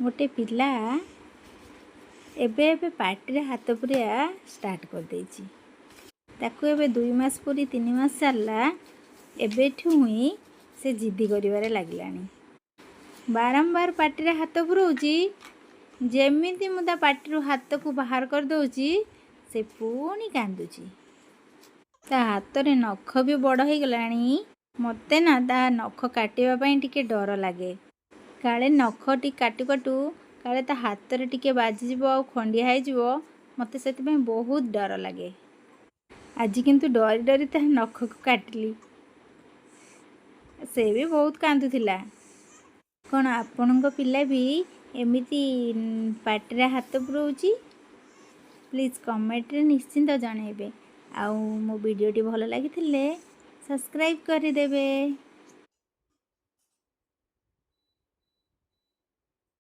गोटे पिला एबे एबे पार्टी रे हाथ पुरिया स्टार्ट कर देछि ताकू एबे 2 मास पूरी 3 मास चलला एबेठू ही से जिद्दी करिवारे लागलानी बारंबार पार्टी रे हाथ पुरौछि जेमिति मुदा पार्टी रो हाथ को बाहर कर दउछि से पुणी कांदुछि ता हाथ रे नख भी बड़ हो गलानी मते ना ता नख काटिबा पई टिके डर लागे काले नख टी काटू काटू काले ता हाथ रे टिके बाजी जीवो आ खंडिया हो जीवो मते सेति पई बहुत डर लागे। आज किंतु डरी डरी ता नख को काटली से भी बहुत कांदुथिला। कौन आपणको पिला भी एमिति पार्टी रे हाथ पुरौछि प्लीज कमेंट रे निश्चिंत जणेबे। आउ मो वीडियो टी भलो लागिथिले सब्सक्राइब करि देबे।